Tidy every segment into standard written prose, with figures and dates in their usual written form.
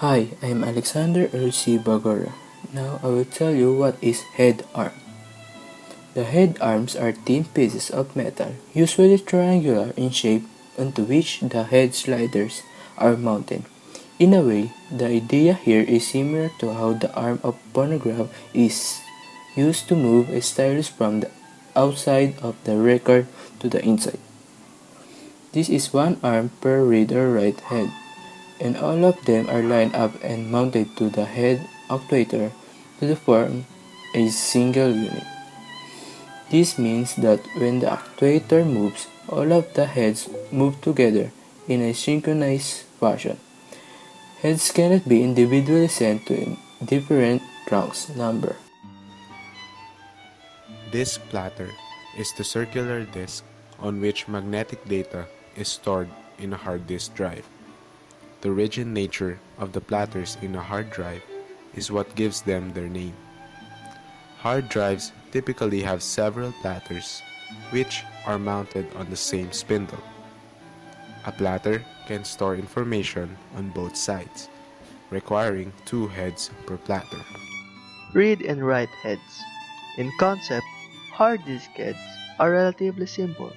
Hi, I'm Alexander L.C. Bagora. Now I will tell you what is head arm. The head arms are thin pieces of metal, usually triangular in shape, onto which the head sliders are mounted. In a way, the idea here is similar to how the arm of phonograph is used to move a stylus from the outside of the record to the inside. This is one arm per reader right head, and all of them are lined up and mounted to the head actuator to form a single unit. This means that when the actuator moves, all of the heads move together in a synchronized fashion. Heads cannot be individually sent to different trunks number. Disk platter is the circular disk on which magnetic data is stored in a hard disk drive. The rigid nature of the platters in a hard drive is what gives them their name. Hard drives typically have several platters which are mounted on the same spindle. A platter can store information on both sides, requiring two heads per platter. Read and write heads. In concept, hard disk heads are relatively simple.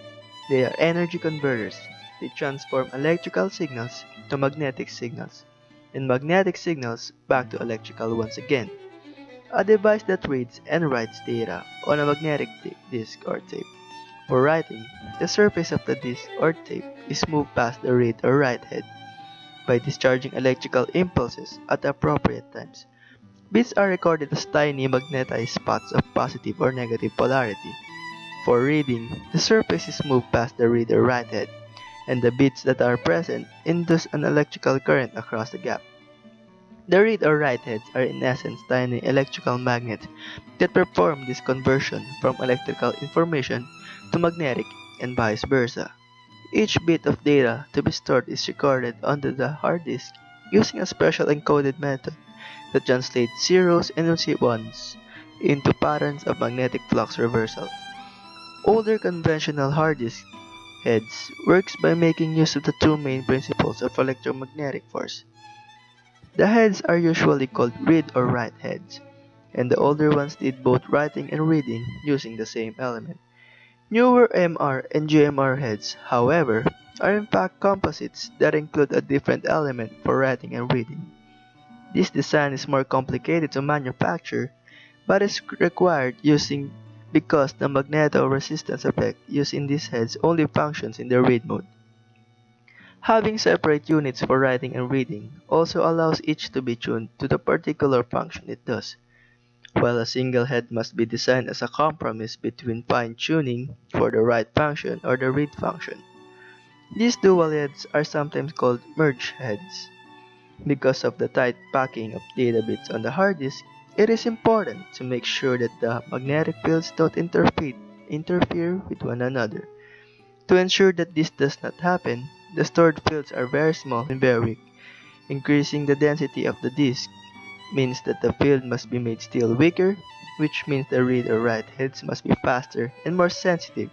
They are energy converters. They transform electrical signals to magnetic signals, and magnetic signals back to electrical ones again. A device that reads and writes data on a magnetic disk or tape. For writing, the surface of the disk or tape is moved past the read or write head by discharging electrical impulses at appropriate times. Bits are recorded as tiny magnetized spots of positive or negative polarity. For reading, the surface is moved past the read or write head, and the bits that are present induce an electrical current across the gap. The read or write heads are in essence tiny electrical magnets that perform this conversion from electrical information to magnetic and vice versa. Each bit of data to be stored is recorded onto the hard disk using a special encoded method that translates zeros and ones into patterns of magnetic flux reversal. Older conventional hard disk heads works by making use of the two main principles of electromagnetic force. The heads are usually called read or write heads, and the older ones did both writing and reading using the same element. Newer MR and GMR heads, however, are in fact composites that include a different element for writing and reading. This design is more complicated to manufacture, but is required using because the magnetoresistance effect used in these heads only functions in the read mode. Having separate units for writing and reading also allows each to be tuned to the particular function it does, while a single head must be designed as a compromise between fine-tuning for the write function or the read function. These dual heads are sometimes called merge heads. Because of the tight packing of data bits on the hard disk, it is important to make sure that the magnetic fields don't interfere with one another. To ensure that this does not happen, the stored fields are very small and very weak. Increasing the density of the disk means that the field must be made still weaker, which means the read or write heads must be faster and more sensitive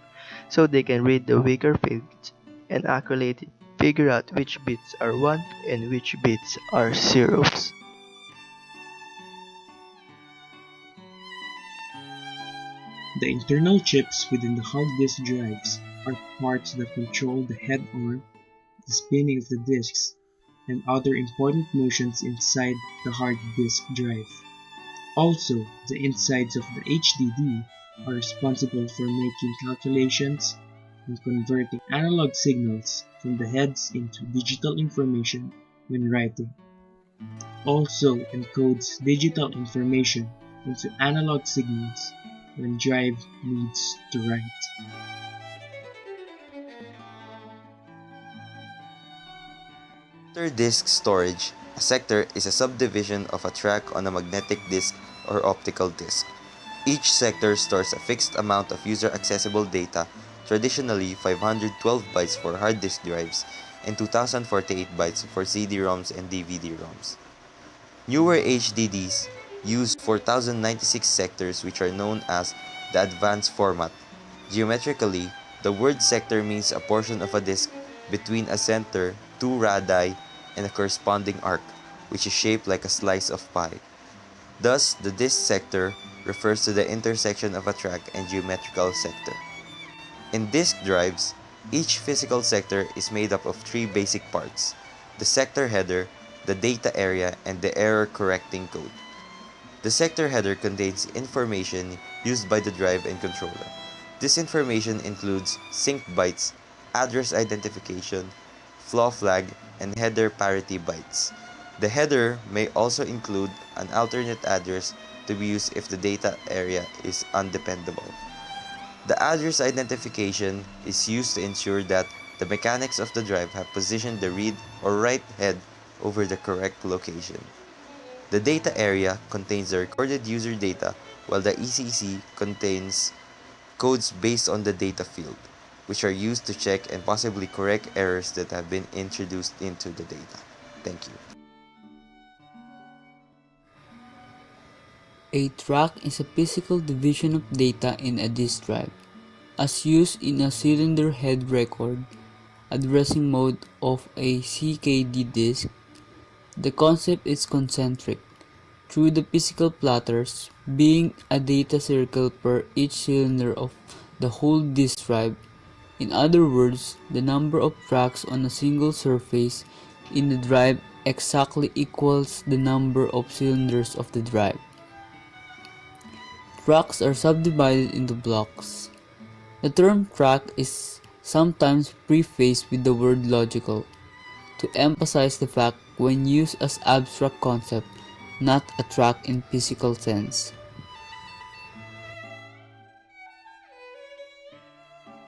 so they can read the weaker fields and accurately figure out which bits are 1 and which bits are zeros. The internal chips within the hard disk drives are parts that control the head arm, the spinning of the disks, and other important motions inside the hard disk drive. Also, the insides of the HDD are responsible for making calculations and converting analog signals from the heads into digital information when writing. Also encodes digital information into analog signals when drive needs to write. Sector disk storage. A sector is a subdivision of a track on a magnetic disk or optical disk. Each sector stores a fixed amount of user-accessible data, traditionally 512 bytes for hard disk drives and 2048 bytes for CD-ROMs and DVD-ROMs. Newer HDDs use 4096 sectors, which are known as the advanced format. Geometrically, the word sector means a portion of a disk between a center, two radii, and a corresponding arc. which is shaped like a slice of pie. Thus, the disk sector refers to the intersection of a track and geometrical sector. In disk drives, each physical sector is made up of three basic parts: the sector header, the data area, and the error correcting code. The sector header contains information used by the drive and controller. This information includes sync bytes, address identification, flaw flag, and header parity bytes. The header may also include an alternate address to be used if the data area is undependable. The address identification is used to ensure that the mechanics of the drive have positioned the read or write head over the correct location. The data area contains the recorded user data, while the ECC contains codes based on the data field, which are used to check and possibly correct errors that have been introduced into the data. Thank you. A track is a physical division of data in a disk drive, as used in a cylinder head record addressing mode of a CKD disk. The concept is concentric, through the physical platters being a data circle per each cylinder of the whole disk drive. In other words, the number of tracks on a single surface in the drive exactly equals the number of cylinders of the drive. Tracks are subdivided into blocks. The term track is sometimes prefaced with the word logical, to emphasize the fact when used as abstract concept, not a track in physical sense.